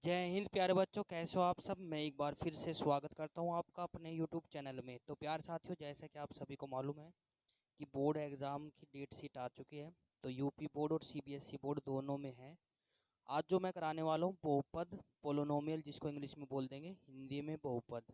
जय हिंद प्यारे बच्चों, कैसे हो आप सब। मैं एक बार फिर से स्वागत करता हूं आपका अपने यूट्यूब चैनल में। तो प्यारे साथियों, जैसा कि आप सभी को मालूम है कि बोर्ड एग्ज़ाम की डेट शीट आ चुकी है। तो यूपी बोर्ड और सीबीएसई बोर्ड दोनों में है। आज जो मैं कराने वाला हूं बहुपद पोलोनोमियल, जिसको इंग्लिश में बोल देंगे, हिंदी में बहुपद।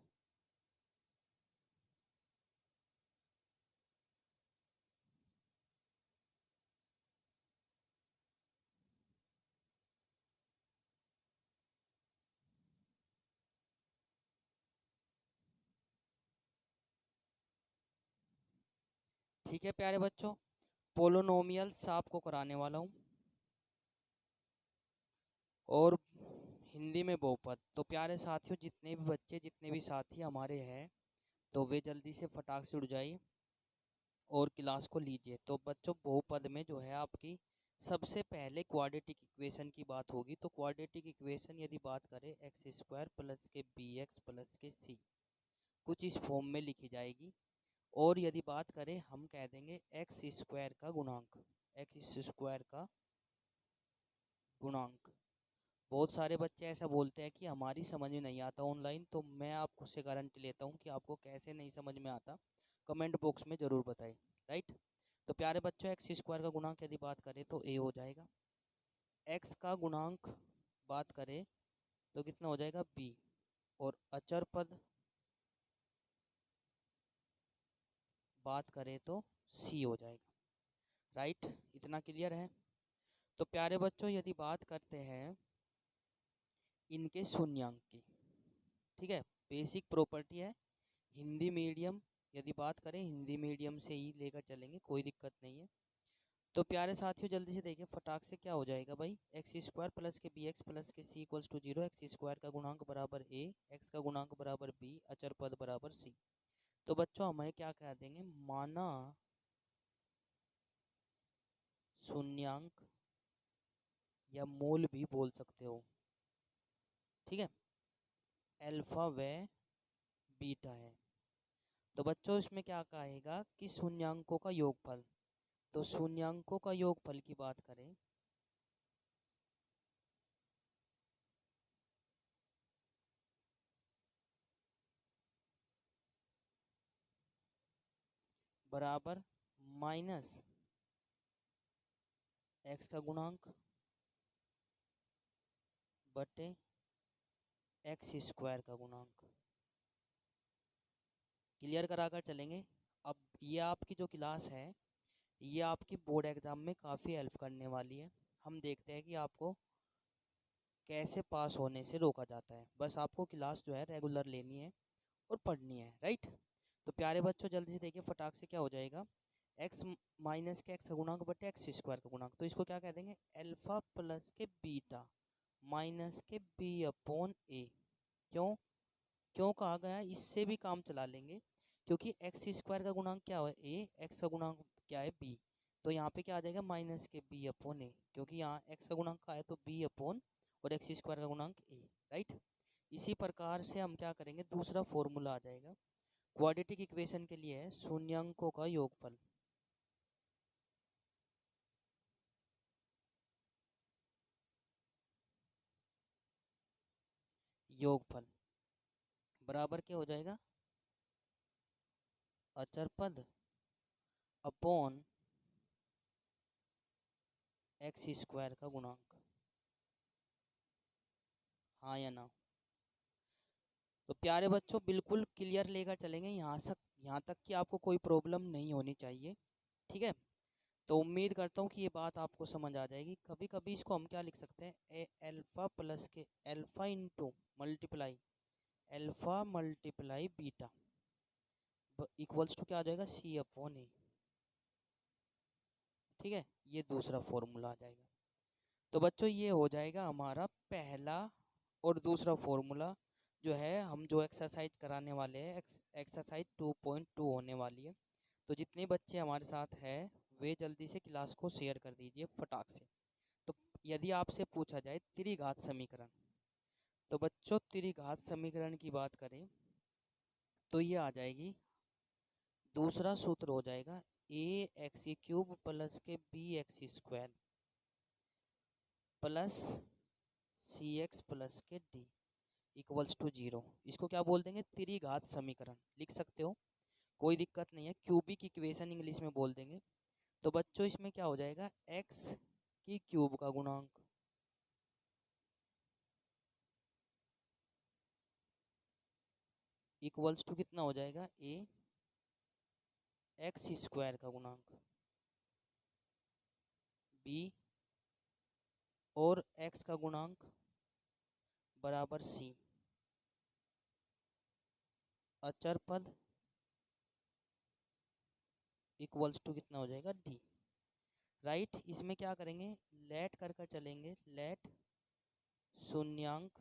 ठीक है प्यारे बच्चों, पोलोनोमियल्स आपको कराने वाला हूँ और हिंदी में बहुपद। तो प्यारे साथियों, जितने भी बच्चे, जितने भी साथी हमारे हैं, तो वे जल्दी से फटाक से उड़ जाइए और क्लास को लीजिए। तो बच्चों, बहुपद में जो है आपकी सबसे पहले क्वाड्रेटिक इक्वेशन की बात होगी। तो क्वाड्रेटिक इक्वेशन यदि बात करें, एक्स स्क्वायर प्लस के बी एक्स प्लस के सी, कुछ इस फॉर्म में लिखी जाएगी। और यदि बात करें, हम कह देंगे एक्स स्क्वायर का गुणांक, एक्स स्क्वायर का गुणांक। बहुत सारे बच्चे ऐसा बोलते हैं कि हमारी समझ में नहीं आता ऑनलाइन, तो मैं आपको से गारंटी लेता हूँ कि आपको कैसे नहीं समझ में आता, कमेंट बॉक्स में ज़रूर बताएं। राइट। तो प्यारे बच्चों, एक्स स्क्वायर का गुणांक यदि बात करें तो ए हो जाएगा। एक्स का गुणांक बात करें तो कितना हो जाएगा, बी। और अचर पद बात करें तो सी हो जाएगा। राइट, इतना क्लियर है। तो प्यारे बच्चों, यदि बात करते हैं इनके शून्यांक की, ठीक है, बेसिक प्रॉपर्टी है। हिंदी मीडियम यदि बात करें, हिंदी मीडियम से ही लेकर चलेंगे, कोई दिक्कत नहीं है। तो प्यारे साथियों, जल्दी से देखिए फटाक से, क्या हो जाएगा भाई, एक्स स्क्वायर प्लस के बी एक्स प्लस के c equals to zero. X square का गुणांक बराबर ए, एक्स का गुणांक बराबर बी, अचर पद बराबर सी। तो बच्चों, हमें क्या कह देंगे, माना शून्यांक या मूल भी बोल सकते हो, ठीक है, अल्फा व बीटा है। तो बच्चों, इसमें क्या कहेगा कि शून्यांकों का योगफल। तो शून्यांकों का योगफल की बात करें, बराबर माइनस एक्स का गुणांक बटे एक्स स्क्वायर का गुणांक। क्लियर कराकर चलेंगे। अब ये आपकी जो क्लास है, ये आपकी बोर्ड एग्ज़ाम में काफ़ी हेल्प करने वाली है। हम देखते हैं कि आपको कैसे पास होने से रोका जाता है। बस आपको क्लास जो है रेगुलर लेनी है और पढ़नी है। राइट। तो प्यारे बच्चों, जल्दी से देखिए फटाक से, क्या हो जाएगा, एक्स माइनस के एक्स का गुणांक बटे एक्स स्क्वायर का गुणांक। तो इसको क्या कह देंगे, अल्फा प्लस के बीटा माइनस के बी अपॉन ए। क्यों क्यों कहा गया है, इससे भी काम चला लेंगे, क्योंकि एक्स स्क्वायर का गुणांक क्या है, ए, एक्स का गुणांक क्या है, बी। तो यहाँ पे क्या आ जाएगा, माइनस के बी अपॉन ए, क्योंकि यहाँ एक्स का गुणांक का है तो बी अपॉन और एक्स स्क्वायर का गुणांक ए। राइट। इसी प्रकार से हम क्या करेंगे, दूसरा फॉर्मूला आ जाएगा क्वाड्रेटिक इक्वेशन के लिए, है शून्यांकों का योगफल। योगफल बराबर क्या हो जाएगा, अचर पद अपॉन एक्स स्क्वायर का गुणांक। हाँ या ना। तो प्यारे बच्चों, बिल्कुल क्लियर लेकर चलेंगे यहाँ तक कि आपको कोई प्रॉब्लम नहीं होनी चाहिए। ठीक है। तो उम्मीद करता हूँ कि ये बात आपको समझ आ जाएगी। कभी कभी इसको हम क्या लिख सकते हैं, ए एल्फा प्लस के alpha into multiply alpha multiply beta equals to क्या आ जाएगा, सी अपॉन ए। ठीक है, ये दूसरा फॉर्मूला आ जाएगा। तो बच्चों, ये हो जाएगा हमारा पहला और दूसरा फॉर्मूला, जो है हम जो एक्सरसाइज कराने वाले हैं, एक्सरसाइज 2.2 होने वाली है। तो जितने बच्चे हमारे साथ हैं, वे जल्दी से क्लास को शेयर कर दीजिए फटाक से। तो यदि आपसे पूछा जाए त्रिघात समीकरण, तो बच्चों त्रिघात समीकरण की बात करें तो ये आ जाएगी, दूसरा सूत्र हो जाएगा ए एक्स क्यूब प्लस के बी एक्स स्क्वायर प्लस सी एक्स प्लस के डी इक्वल्स टू 0। इसको क्या बोल देंगे? त्रिघात समीकरण लिख सकते हो, कोई दिक्कत नहीं है। क्यूबिक इक्वेशन इंग्लिश में बोल देंगे। तो बच्चों इसमें क्या हो जाएगा? एक्स की क्यूब का गुणांक इक्वल्स टू कितना हो जाएगा? ए एक्स स्क्वायर का गुणांक बी और एक्स का गुणांक बराबर सी, अचर पद इक्वल्स टू कितना हो जाएगा? डी। राइट। इसमें क्या करेंगे? लेट कर कर चलेंगे। लेट शून्यांक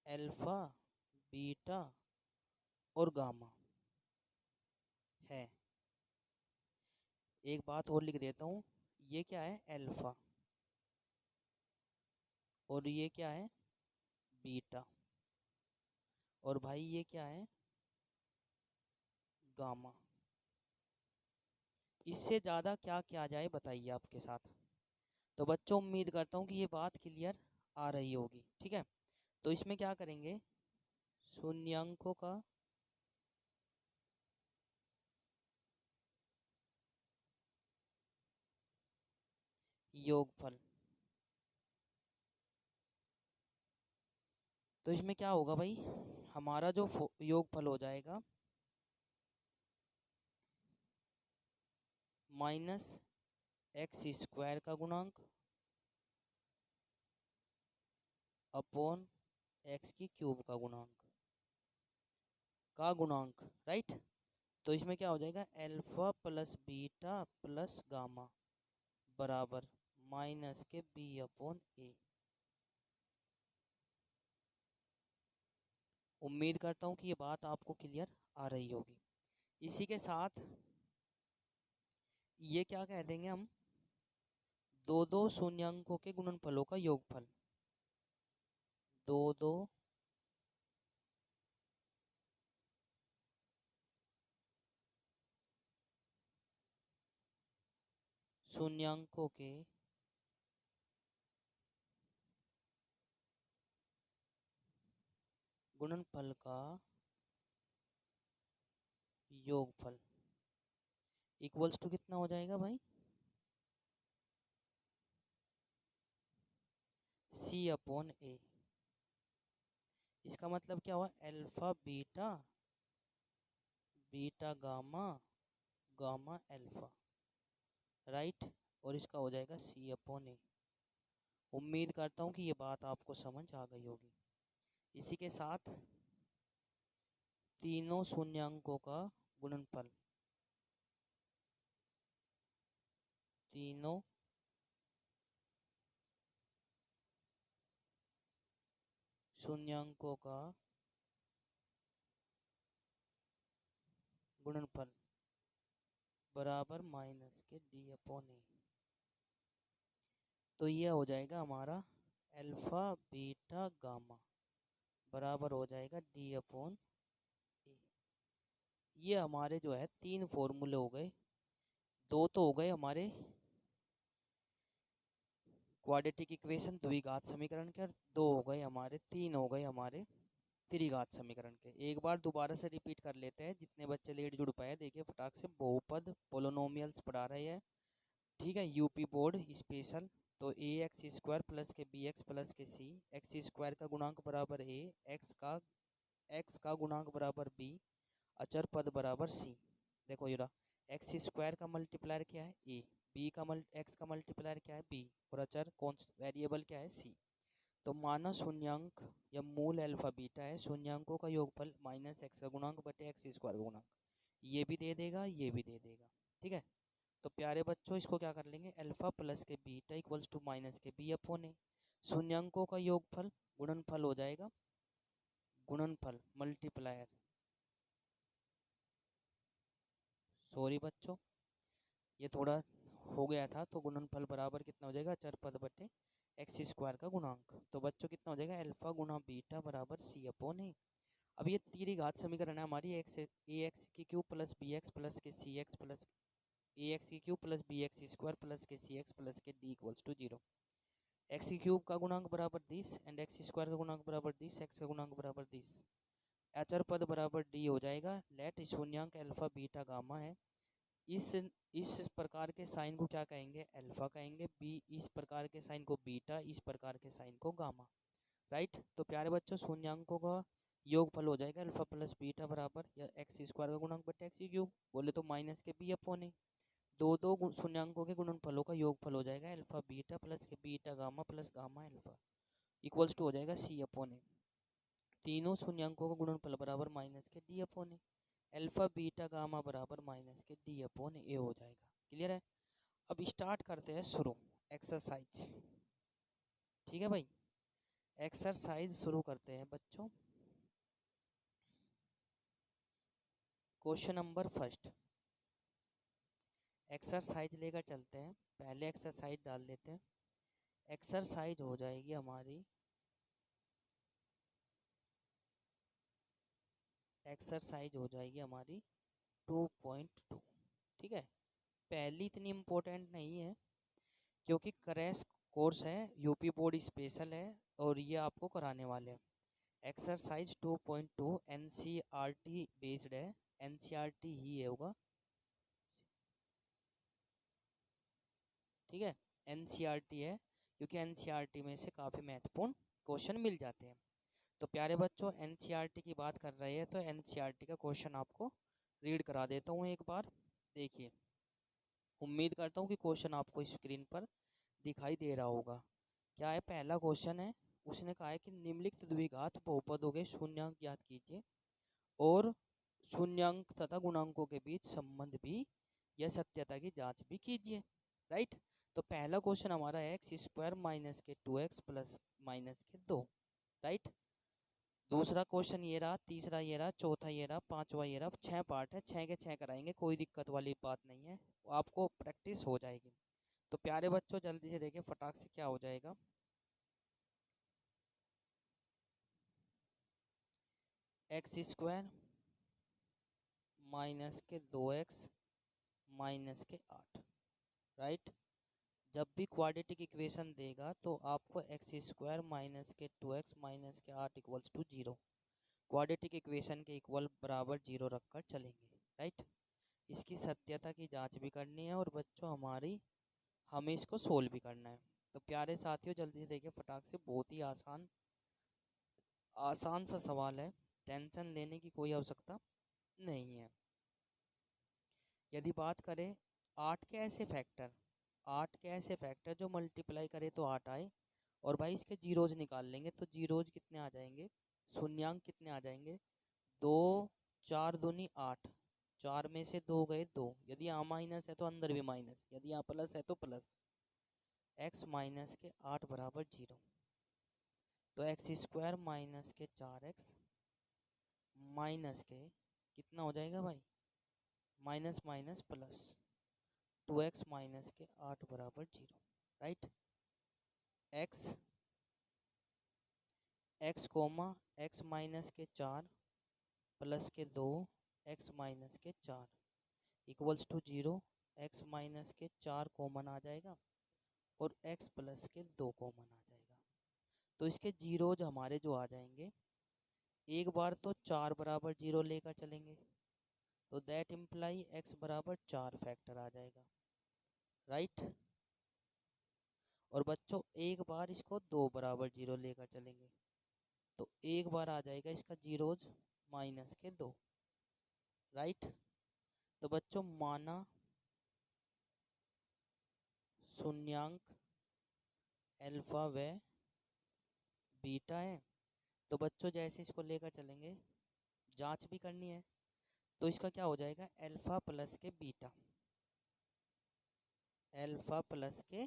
अल्फा बीटा और गामा है। एक बात और लिख देता हूँ, ये क्या है? अल्फा। और ये क्या है? बीटा। और भाई ये क्या है? गामा। इससे ज़्यादा क्या किया जाए बताइए आपके साथ। तो बच्चों उम्मीद करता हूँ कि ये बात क्लियर आ रही होगी। ठीक है, तो इसमें क्या करेंगे? शून्यांकों का योगफल। तो इसमें क्या होगा भाई? हमारा जो योगफल हो जाएगा माइनस एक्स स्क्वायर का गुणांक अपॉन एक्स की क्यूब का गुणांक राइट। तो इसमें क्या हो जाएगा? Alpha plus beta plus gamma बराबर माइनस के बी अपॉन ए। उम्मीद करता हूँ कि ये बात आपको क्लियर आ रही होगी। इसी के साथ ये क्या कह देंगे हम? दो दो शून्यांकों के गुणनफलों का योगफल। दो दो शून्यांकों के गुणनफल का योगफल इक्वल्स टू कितना हो जाएगा भाई? सी अपॉन ए। इसका मतलब क्या हुआ? Alpha beta beta gamma gamma alpha right. और इसका हो जाएगा सी अपॉन ए। उम्मीद करता हूँ कि ये बात आपको समझ आ गई होगी। इसी के साथ तीनों शून्यांकों का गुणनफल, तीनों शून्यांकों का गुणनफल बराबर माइनस के डी अपॉन ए। तो ये हो जाएगा हमारा अल्फा बीटा गामा बराबर हो जाएगा डी अपॉन ए। ये हमारे जो है तीन फॉर्मूले हो गए। दो तो हो गए हमारे क्वाड्रेटिक इक्वेशन द्विघात समीकरण के, और दो हो गए हमारे, तीन हो गए हमारे त्रिघात समीकरण के। एक बार दोबारा से रिपीट कर लेते हैं, जितने बच्चे लेट जुड़ पाए देखिए फटाक से। बहुपद पोलोनोमियल्स पढ़ा रहे हैं, ठीक है, यूपी बोर्ड स्पेशल। तो ए एक्स स्क्वायर प्लस के बी एक्स प्लस के सी, एक्स स्क्वायर का गुणांक बराबर ए, एक्स का गुणांक बराबर बी, अचर पद बराबर सी। देखो जरा, एक्स स्क्वायर का मल्टीप्लायर क्या है? ए। बी का एक्स का मल्टीप्लायर क्या है? बी। और अचर कौन वेरिएबल क्या है? सी। तो माना शून्यांक या मूल अल्फा बीटा है, शून्यांकों का योगफल माइनस एक्स का गुणांक बटे एक्स स्क्वायर का गुणांक, ये भी दे देगा, ये भी दे देगा। ठीक है, तो प्यारे बच्चों इसको क्या कर लेंगे? अल्फा प्लस के बीटा इक्वल्स टू माइनस के बी अपॉन ए। शून्यांकों का योगफल गुणनफल हो जाएगा, गुणनफल मल्टीप्लायर, सॉरी बच्चों ये थोड़ा हो गया था। तो गुणनफल बराबर कितना हो जाएगा? चर पद बटे एक्स स्क्वायर का गुणांक। तो बच्चों कितना हो जाएगा? अल्फा गुणा बीटा बराबर सी अपॉन ए। अब ये त्रिघात समीकरण है हमारी, एक्स ए एक्स की cube plus b x plus के c x plus a x की cube plus b x square plus के सी एक्स प्लस के डी इक्वल्स टू 0। एक्स की क्यूब का गुणांक बराबर 10 एंड एक्स स्क्वायर का गुणांक बराबर 10, एक्स का गुणांक बराबर 10। अचर पद बराबर डी हो जाएगा। लेट शून्यांक अल्फा बीटा गामा है। इस प्रकार के साइन को क्या कहेंगे? अल्फा कहेंगे। बी इस प्रकार के साइन को बीटा, इस प्रकार के साइन को गामा। राइट। तो प्यारे बच्चों शून्यांकों का योगफल हो जाएगा अल्फा प्लस बीटा बराबर या एक्स स्क्वायर का गुणांक बटे एक्स क्यूब, बोले तो माइनस के बी अपॉन ए। दो शून्यांकों के गुणनफलों का योगफल हो जाएगा अल्फा बीटा प्लस के beta gamma plus gamma alpha equals to हो जाएगा सी अपॉन ए। तीनों शून्यांकों का गुणनफल बराबर माइनस के डी अपॉन ए। अल्फा बीटा गामा बराबर माइनस के डी अपॉन ए हो जाएगा। क्लियर है? अब स्टार्ट करते हैं शुरू एक्सरसाइज। ठीक है भाई, एक्सरसाइज शुरू करते हैं बच्चों। क्वेश्चन नंबर फर्स्ट, एक्सरसाइज लेकर चलते हैं। पहले एक्सरसाइज डाल देते हैं। एक्सरसाइज हो जाएगी हमारी, एक्सरसाइज हो जाएगी हमारी 2.2। ठीक है, पहली इतनी इम्पोर्टेंट नहीं है क्योंकि क्रैश कोर्स है, यूपी बोर्ड स्पेशल है और ये आपको कराने वाले हैं। एक्सरसाइज 2.2 एनसीईआरटी बेस्ड है, एनसीईआरटी ही है होगा। ठीक है, एनसीईआरटी है क्योंकि एनसीईआरटी में से काफ़ी महत्वपूर्ण क्वेश्चन मिल जाते हैं। तो प्यारे बच्चों एनसीईआरटी की बात कर रहे हैं तो एनसीईआरटी का क्वेश्चन आपको रीड करा देता हूँ एक बार। देखिए, उम्मीद करता हूँ कि क्वेश्चन आपको स्क्रीन पर दिखाई दे रहा होगा। क्या है? पहला क्वेश्चन है, उसने कहा है कि निम्नलिखित द्विघात बहुपदों के शून्यांक ज्ञात कीजिए और शून्यांक तथा गुणांकों के बीच संबंध भी या सत्यता की जांच भी कीजिए। राइट। तो पहला क्वेश्चन हमारा है एक्स स्क्वायर माइनस के 2x प्लस माइनस के 2। राइट। दूसरा क्वेश्चन ये रहा, तीसरा ये रहा, चौथा ये रहा, पांचवा ये रहा। 6 पार्ट है, 6 के 6 कराएंगे, कोई दिक्कत वाली बात नहीं है, आपको प्रैक्टिस हो जाएगी। तो प्यारे बच्चों जल्दी से देखिए फटाक से क्या हो जाएगा। एक्स स्क्वायर माइनस के 2x माइनस के 8। राइट। जब भी क्वाड्रेटिक इक्वेशन देगा तो आपको एक्स स्क्वायर माइनस के 2x माइनस के 8 इक्वल्स टू 0, क्वाड्रेटिक इक्वेशन के इक्वल बराबर 0 रखकर चलेंगे। राइट। इसकी सत्यता की जांच भी करनी है और बच्चों हमें इसको सोल्व भी करना है। तो प्यारे साथियों जल्दी से देखिए फटाक से, बहुत ही आसान आसान सा सवाल है, टेंशन लेने की कोई आवश्यकता नहीं है। यदि बात करें 8 के ऐसे फैक्टर, 8 के ऐसे फैक्टर जो मल्टीप्लाई करे तो 8 आए और भाई इसके जीरोज निकाल लेंगे तो जीरोज कितने आ जाएंगे, शून्यांक कितने आ जाएंगे? 2 4 दूनी 8, 4 में से 2 गए 2, यदि यहाँ माइनस है तो अंदर भी माइनस, यदि यहाँ प्लस है तो प्लस। x माइनस के 8 बराबर 0। तो एक्स स्क्वायर माइनस के 4x माइनस के कितना हो जाएगा भाई? Minus minus plus 2x minus के 8 बराबर 0। Right. x x comma x minus के 4 प्लस के 2 x माइनस के 4 इक्वल्स टू 0। x माइनस के 4 कॉमन आ जाएगा और x प्लस के 2 कॉमन आ जाएगा। तो इसके जीरोज हमारे जो आ जाएंगे, एक बार तो 4 बराबर 0 लेकर चलेंगे तो दैट इम्प्लाई x बराबर 4 फैक्टर आ जाएगा। राइट। और बच्चों एक बार इसको 2 बराबर 0 लेकर चलेंगे तो एक बार आ जाएगा इसका जीरोज माइनस के 2। राइट। तो बच्चों माना शून्यांक अल्फा व बीटा है, तो बच्चों जैसे इसको लेकर चलेंगे जांच भी करनी है तो इसका क्या हो जाएगा? अल्फा प्लस के बीटा, अल्फा प्लस के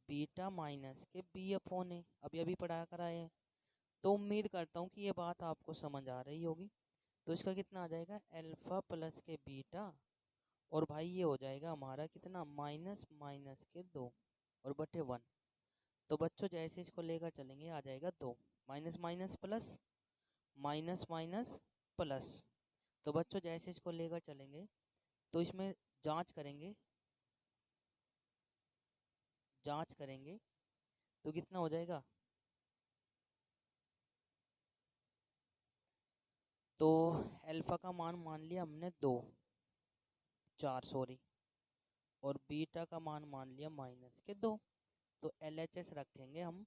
बीटा माइनस के बी अपॉन ए, अभी अभी पढ़ा कर आए हैं। तो उम्मीद करता हूँ कि ये बात आपको समझ आ रही होगी। तो इसका कितना आ जाएगा? अल्फा प्लस के बीटा और भाई ये हो जाएगा हमारा कितना? माइनस माइनस के 2 और बटे 1। तो बच्चों जैसे इसको लेकर चलेंगे आ जाएगा 2, minus minus plus, minus minus plus. तो बच्चों जैसे इसको लेकर चलेंगे तो इसमें जांच करेंगे, जांच करेंगे तो कितना हो जाएगा। तो अल्फा का मान मान लिया हमने 4 सॉरी, और बीटा का मान लिया -2। तो LHS रखेंगे हम।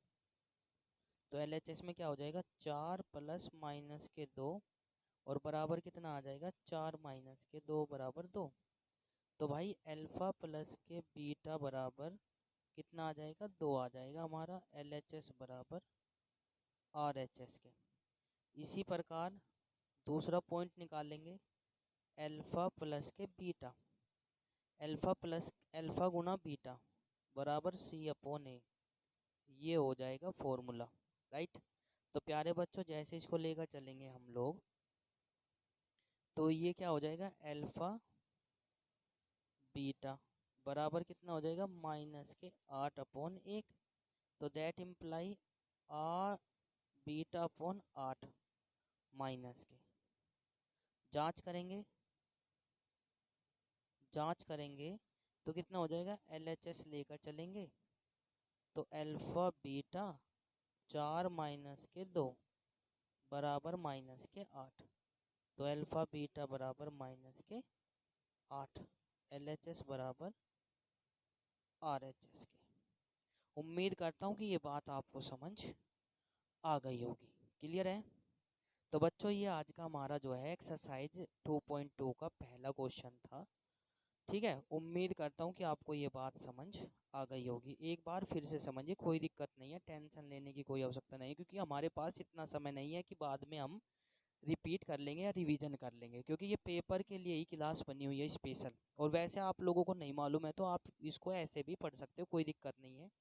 तो LHS में क्या हो जाएगा, 4 प्लस -2, और बराबर कितना आ जाएगा, 4 -2 बराबर 2। तो भाई अल्फा प्लस के बीटा बराबर कितना आ जाएगा, 2 आ जाएगा हमारा। LHS बराबर RHS के। इसी प्रकार दूसरा पॉइंट निकालेंगे, अल्फा प्लस के बीटा, अल्फा गुना बीटा बराबर C/A। ये हो जाएगा फॉर्मूला, राइट। तो प्यारे बच्चों जैसे इसको लेकर चलेंगे हम लोग, तो ये क्या हो जाएगा, अल्फा बीटा बराबर कितना हो जाएगा, -8/1। तो दैट इम्प्लाई आ बीटा/8 -के। जांच करेंगे, जांच करेंगे तो कितना हो जाएगा, LHS लेकर चलेंगे तो अल्फा बीटा 4 -2 बराबर -8। तो अल्फा बीटा बराबर -8, LHS बराबर RHS के। उम्मीद करता हूँ कि ये बात आपको समझ आ गई होगी, क्लियर है। तो बच्चों ये आज का हमारा जो है एक्सरसाइज 2.2 का पहला क्वेश्चन था, ठीक है। उम्मीद करता हूँ कि आपको ये बात समझ आ गई होगी। एक बार फिर से समझिए, कोई दिक्कत नहीं है, टेंशन लेने की कोई आवश्यकता नहीं है, क्योंकि हमारे पास इतना समय नहीं है कि बाद में हम रिपीट कर लेंगे या रिवीजन कर लेंगे, क्योंकि ये पेपर के लिए ही क्लास बनी हुई है स्पेशल। और वैसे आप लोगों को नहीं मालूम है तो आप इसको ऐसे भी पढ़ सकते हो, कोई दिक्कत नहीं है।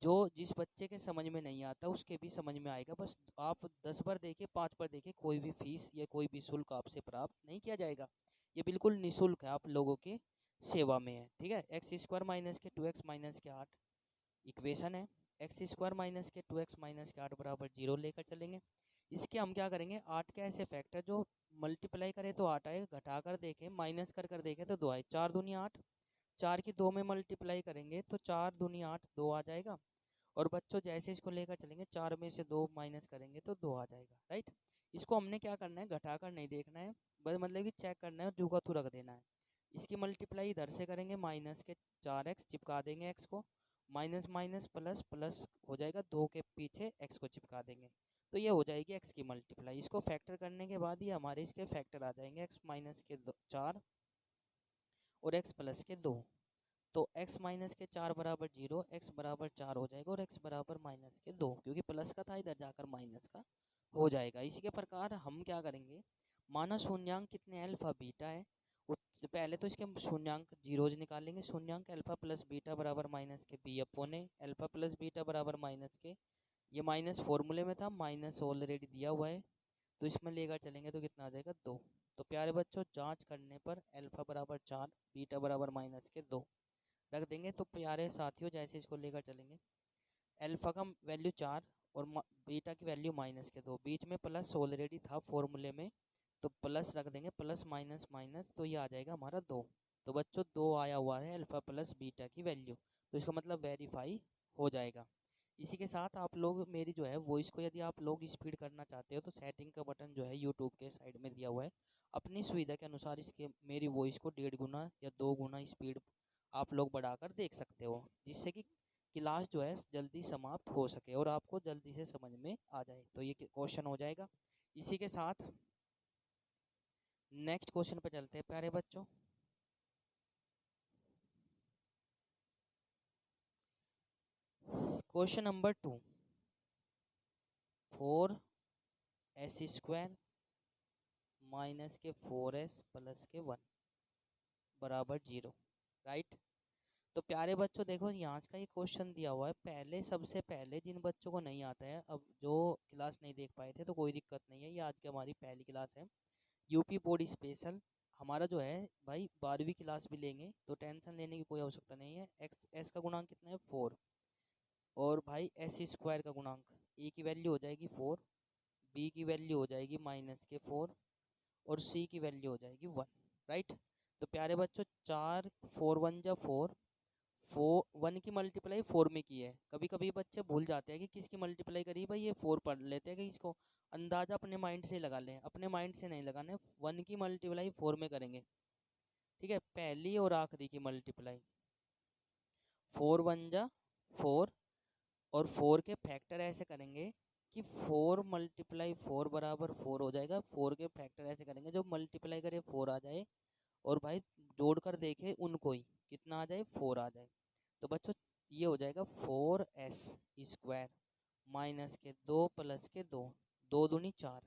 जो जिस बच्चे के समझ में नहीं आता उसके भी समझ में आएगा। बस आप 10 बार देखिए, 5 बार देखिए, कोई भी फीस या कोई भी शुल्क आपसे प्राप्त नहीं किया जाएगा। ये बिल्कुल निःशुल्क है, आप लोगों के सेवा में है, ठीक है। x² माइनस के 2x माइनस के 8 इक्वेशन है। x² माइनस के 2x माइनस के 8 बराबर 0 लेकर चलेंगे। इसके हम क्या करेंगे, 8 के ऐसे फैक्टर जो मल्टीप्लाई करे तो 8 आएगा, घटा कर देखें माइनस कर देखें तो 2 आए। 4 दूनी 8, 4 की 2 में मल्टीप्लाई करेंगे तो 4 दूनी 8, 2 आ जाएगा। और बच्चों जैसे इसको लेकर चलेंगे, 4 में से 2 माइनस करेंगे तो 2 आ जाएगा, राइट। इसको हमने क्या करना है, घटा कर नहीं देखना है, बस मतलब कि चेक करना है और जू का तू रख देना है। इसकी मल्टीप्लाई इधर से करेंगे, माइनस के 4x चिपका देंगे x को, माइनस माइनस प्लस प्लस हो जाएगा, 2 के पीछे x को चिपका देंगे, तो ये हो जाएगी x की मल्टीप्लाई। इसको फैक्टर करने के बाद ये हमारे इसके फैक्टर आ जाएंगे, x माइनस के 4 और x प्लस के 2। तो x माइनस के 4 बराबर 0, x बराबर 4 हो जाएगा, और x बराबर -2, क्योंकि प्लस का था इधर जाकर माइनस का हो जाएगा। इसी के प्रकार हम क्या करेंगे, माना शून्यांक कितने अल्फा बीटा है, पहले तो इसके शून्यांक जीरोज निकालेंगे। शून्यांक अल्फा प्लस बीटा बराबर -b/a, अल्फा प्लस बीटा बराबर -के, ये माइनस फॉर्मूले में था, माइनस ऑलरेडी दिया हुआ है, तो इसमें लेकर चलेंगे तो कितना आ जाएगा, 2। तो प्यारे बच्चों जांच करने पर अल्फा बराबर 4, बीटा बराबर -2 रख देंगे। तो प्यारे साथियों जैसे इसको लेकर चलेंगे, अल्फा का वैल्यू 4 और बीटा की वैल्यू -2, बीच में प्लस ऑलरेडी था फॉर्मूले में, तो प्लस रख देंगे, प्लस माइनस माइनस, तो ये आ जाएगा हमारा 2। तो बच्चों 2 आया हुआ है अल्फा प्लस बीटा की वैल्यू, तो इसका मतलब वेरीफाई हो जाएगा। इसी के साथ आप लोग मेरी जो है वॉइस को यदि आप लोग स्पीड करना चाहते हो तो सेटिंग का बटन जो है यूट्यूब के साइड में दिया हुआ है, अपनी सुविधा के अनुसार इसके मेरी वॉइस को 1.5 गुना या 2 गुना स्पीड आप लोग बढ़ाकर देख सकते हो, जिससे कि क्लास जो है जल्दी समाप्त हो सके और आपको जल्दी से समझ में आ जाए। तो ये क्वेश्चन हो जाएगा। इसी के साथ नेक्स्ट क्वेश्चन पे चलते हैं प्यारे बच्चों। क्वेश्चन नंबर 2, 4s² माइनस के 4s प्लस के 1 बराबर 0, राइट। तो प्यारे बच्चों देखो यहाँ का ये क्वेश्चन दिया हुआ है, पहले सबसे पहले जिन बच्चों को नहीं आता है, अब जो क्लास नहीं देख पाए थे तो कोई दिक्कत नहीं है, ये आज की हमारी पहली क्लास है यूपी बोर्ड स्पेशल। हमारा जो है भाई 12वीं क्लास भी लेंगे तो टेंशन लेने की कोई आवश्यकता नहीं है। एस का गुणांक कितना है, 4, और भाई s² का गुणांक, ए की वैल्यू हो जाएगी 4, बी की वैल्यू हो जाएगी -4, और सी की वैल्यू हो जाएगी 1, राइट। तो प्यारे बच्चों 4 4 1 जा 4, 1 की मल्टीप्लाई 4 में की है। कभी कभी बच्चे भूल जाते हैं कि किसकी मल्टीप्लाई करी भाई, ये 4 पढ़ लेते हैं कि इसको अंदाज़ा अपने माइंड से लगा लें। अपने माइंड से नहीं लगाने, 1 की मल्टीप्लाई 4 में करेंगे। ठीक है, पहली और आखिरी की मल्टीप्लाई 4 1 जा 4, और 4 के फैक्टर ऐसे करेंगे कि 4 मल्टीप्लाई 4 बराबर 4 हो जाएगा। 4 के फैक्टर ऐसे करेंगे जो मल्टीप्लाई करे 4 आ जाए, और भाई जोड़ कर देखे उनको ही कितना आ जाए, 4 आ जाए। तो बच्चों ये हो जाएगा 4s² माइनस के 2 प्लस के 2, 2 दूनी 4,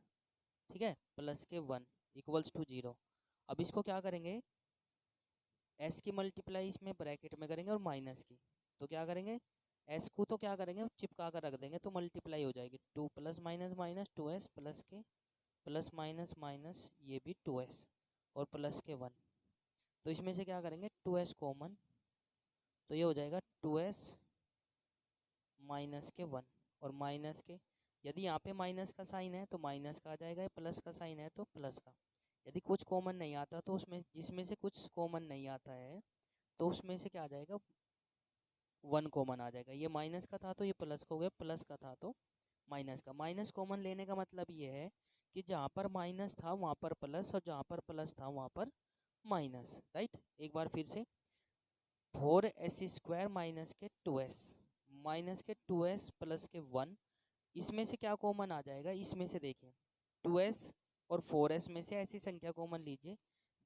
ठीक है, प्लस के 1 इक्वल्स टू 0। अब इसको क्या करेंगे, एस की मल्टीप्लाई इसमें ब्रैकेट में करेंगे और माइनस की, तो क्या करेंगे, एस को तो क्या करेंगे चिपका कर रख देंगे, तो मल्टीप्लाई हो जाएगी 2 plus minus minus 2s plus के प्लस माइनस माइनस ये भी 2s और प्लस के 1। तो इसमें से क्या करेंगे 2s कॉमन, तो ये हो जाएगा 2s माइनस के 1 और माइनस के, यदि यहाँ पे माइनस का साइन है तो माइनस का आ जाएगा, प्लस का साइन है तो प्लस का। यदि कुछ कॉमन नहीं आता तो उसमें, जिसमें से कुछ कॉमन नहीं आता है तो उसमें से क्या आ जाएगा, 1 कॉमन आ जाएगा। ये माइनस का था तो ये प्लस का हो गया, प्लस का था तो माइनस का। माइनस कॉमन लेने का मतलब ये है कि जहाँ पर माइनस था वहाँ पर प्लस, और जहाँ पर प्लस था वहाँ पर माइनस, राइट। एक बार फिर से 4s² माइनस के 2s, माइनस के 2s प्लस के 1, इसमें से क्या कॉमन आ जाएगा, इसमें से देखिए 2s और 4s में से ऐसी संख्या कॉमन लीजिए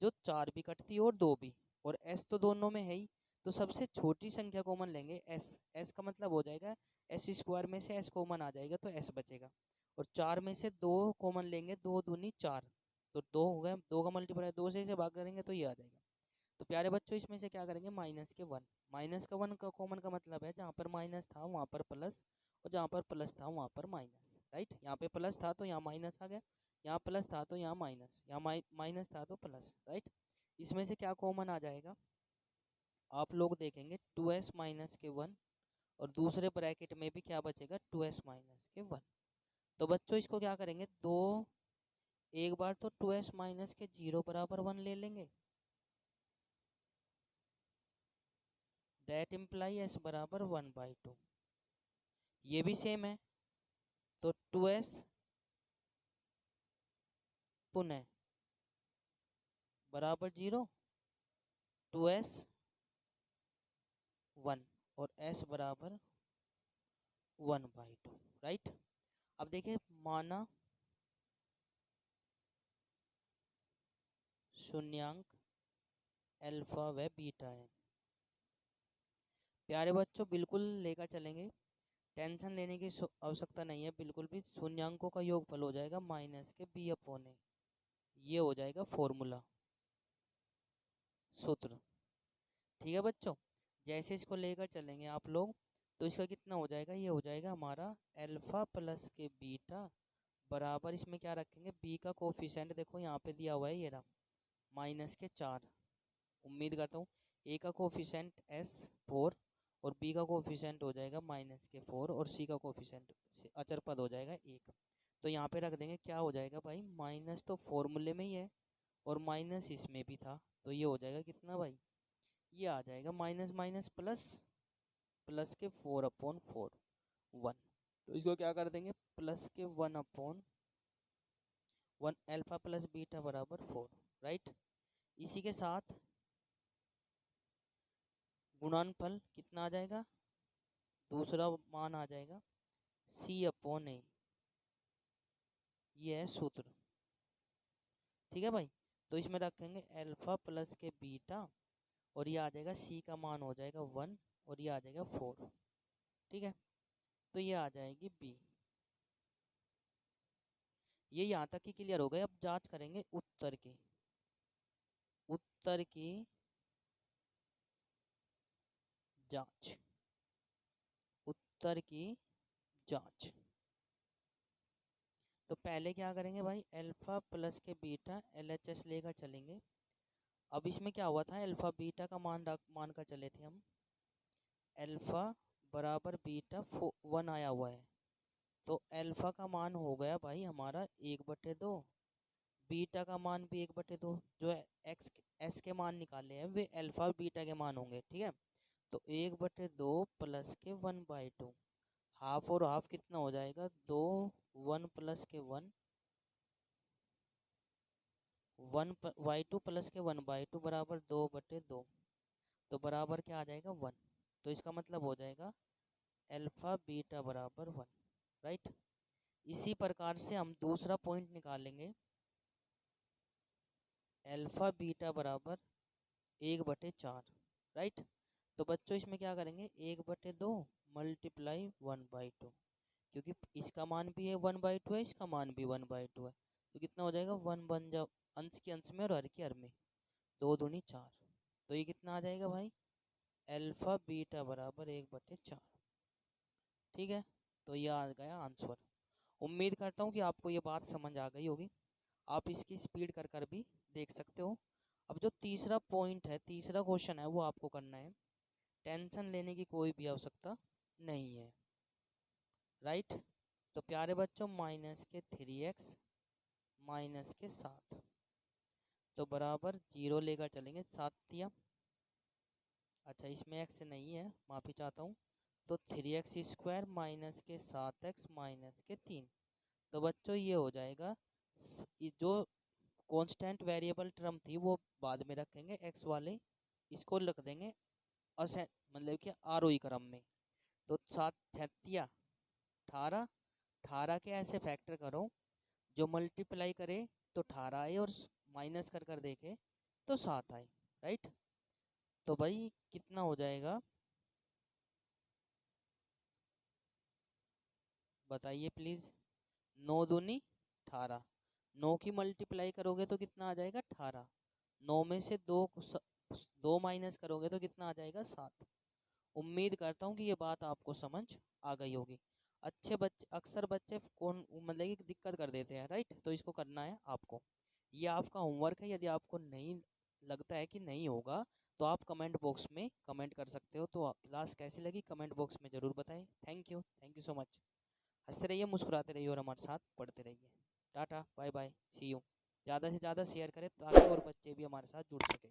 जो 4 भी कटती हो और 2 भी, और s तो दोनों में है ही, तो सबसे छोटी संख्या कॉमन लेंगे s। s का मतलब हो जाएगा s² में से s कॉमन आ जाएगा तो s बचेगा, और 4 में से 2 कॉमन लेंगे, 2 दूनी 4, तो 2 हो गया, 2 का मल्टीप्लाई 2 से इसे भाग करेंगे तो ये आ जाएगा। तो प्यारे बच्चों इसमें से क्या करेंगे, माइनस के 1, माइनस का 1 का कॉमन का मतलब है जहाँ पर माइनस था वहाँ पर प्लस, और जहाँ पर प्लस था वहाँ पर माइनस, राइट। यहाँ पे प्लस था तो यहाँ माइनस आ गया, यहाँ प्लस था तो यहाँ माइनस, यहाँ माइनस था तो प्लस, राइट। इसमें से क्या कॉमन आ जाएगा, आप लोग देखेंगे 2s माइनस के 1, और दूसरे ब्रैकेट में भी क्या बचेगा 2s माइनस के 1। तो बच्चों इसको क्या करेंगे, दो एक बार तो 2s माइनस के 0 बराबर 1 ले लेंगे, दैट इम्प्लाई s बराबर 1/2। ये भी सेम है, तो 2s पुनः बराबर 0, 2s 1 और s बराबर 1/2, राइट। अब देखिए माना शून्यांक अल्फा व बीटा है। प्यारे बच्चों बिल्कुल लेकर चलेंगे, टेंशन लेने की आवश्यकता नहीं है बिल्कुल भी। शून्यांकों का योगफल हो जाएगा माइनस के b/a, ये हो जाएगा फॉर्मूला, सूत्र। ठीक है बच्चों, जैसे इसको लेकर चलेंगे आप लोग तो इसका कितना हो जाएगा, ये हो जाएगा हमारा अल्फा प्लस के बीटा बराबर, इसमें क्या रखेंगे बी का कोफिशिएंट, देखो यहाँ पे दिया हुआ है ये रहा माइनस के 4, उम्मीद करता हूँ। ए का कोफिशिएंट s 4 और बी का कोफिशिएंट हो जाएगा माइनस के 4 और सी का कोफिशिएंट अचर पद हो जाएगा 1। तो यहाँ पे रख देंगे, क्या हो जाएगा भाई, माइनस तो फॉर्मूले में ही है और माइनस इसमें भी था, तो ये हो जाएगा कितना भाई, ये आ जाएगा माइनस माइनस प्लस, प्लस के 4/4 1। तो इसको क्या कर देंगे, प्लस के 1/1 अल्फा प्लस बीटा बराबर 4, राइट। इसी के साथ गुणनफल कितना आ जाएगा, दूसरा मान आ जाएगा c/a, ये है सूत्र। ठीक है भाई, तो इसमें रखेंगे अल्फा प्लस के बीटा, और ये आ जाएगा c का मान हो जाएगा 1 और ये आ जाएगा 4, ठीक है। तो ये आ जाएगी b। ये यहाँ तक ही क्लियर हो गए। अब जांच करेंगे उत्तर की, उत्तर की जांच, उत्तर की जांच। तो पहले क्या करेंगे भाई, अल्फा प्लस के बीटा LHS लेकर चलेंगे। अब इसमें क्या हुआ था, अल्फा बीटा का मान कर चले थे हम, अल्फा बराबर बीटा 1 आया हुआ है, तो अल्फा का मान हो गया भाई हमारा 1/2, बीटा का मान भी 1/2, जो है एक्स एस के मान निकाले हैं वे अल्फा और बीटा के मान होंगे, ठीक है। तो 1/2 प्लस के 1/2, हाफ और हाफ कितना हो जाएगा 2, 1 प्लस के 1, 1/2 प्लस के 1/2 बराबर 2/2, तो बराबर क्या आ जाएगा 1। तो इसका मतलब हो जाएगा अल्फा बीटा बराबर 1, राइट। इसी प्रकार से हम दूसरा पॉइंट निकालेंगे, अल्फा बीटा बराबर 1/4, राइट। तो बच्चों इसमें क्या करेंगे 1/2 मल्टीप्लाई 1/2, क्योंकि इसका मान भी है 1/2 है, इसका मान भी 1/2 है, तो कितना हो जाएगा 1 बन जाओ, अंश के अंश में और हर के हर में, 2 दूनी 4। तो ये कितना आ जाएगा भाई अल्फा बीटा बराबर 1/4, ठीक है। तो ये आ गया आंसर। उम्मीद करता हूँ कि आपको ये बात समझ आ गई होगी। आप इसकी स्पीड कर कर भी देख सकते हो। अब जो तीसरा पॉइंट है, तीसरा क्वेश्चन है, वो आपको करना है। टेंशन लेने की कोई भी आवश्यकता नहीं है, राइट। तो प्यारे बच्चों -3x -7, तो बराबर 0 लेकर चलेंगे, 7 दिया। अच्छा इसमें x नहीं है, माफ़ी चाहता हूँ। तो 3x² -7x -3। तो बच्चों ये हो जाएगा, ये जो कांस्टेंट वेरिएबल टर्म थी वो बाद में रखेंगे, x वाले इसको रख देंगे असे मतलब कि आरोही क्रम में। तो 7 छत्तिया 18, 18 के ऐसे फैक्टर करो जो मल्टीप्लाई करे तो 18 आए और माइनस कर कर देखे तो 7 आए, राइट। तो भाई कितना हो जाएगा बताइए प्लीज़। 9 दूनी 18, 9 की मल्टीप्लाई करोगे तो कितना आ जाएगा 18, 9 में से 2 माइनस करोगे तो कितना आ जाएगा 7। उम्मीद करता हूँ कि ये बात आपको समझ आ गई होगी। अच्छे बच्चे अक्सर बच्चे कौन मतलब कि दिक्कत कर देते हैं, राइट। तो इसको करना है आपको, ये आपका होमवर्क है। यदि आपको नहीं लगता है कि नहीं होगा तो आप कमेंट बॉक्स में कमेंट कर सकते हो। तो क्लास कैसी लगी कमेंट बॉक्स में ज़रूर बताएं। Thank you so much. हंसते रहिए, मुस्कुराते रहिए और हमारे साथ पढ़ते रहिए। Tata bye bye see you. ज़्यादा से ज़्यादा शेयर करें ताकि और बच्चे भी हमारे साथ जुड़ सके।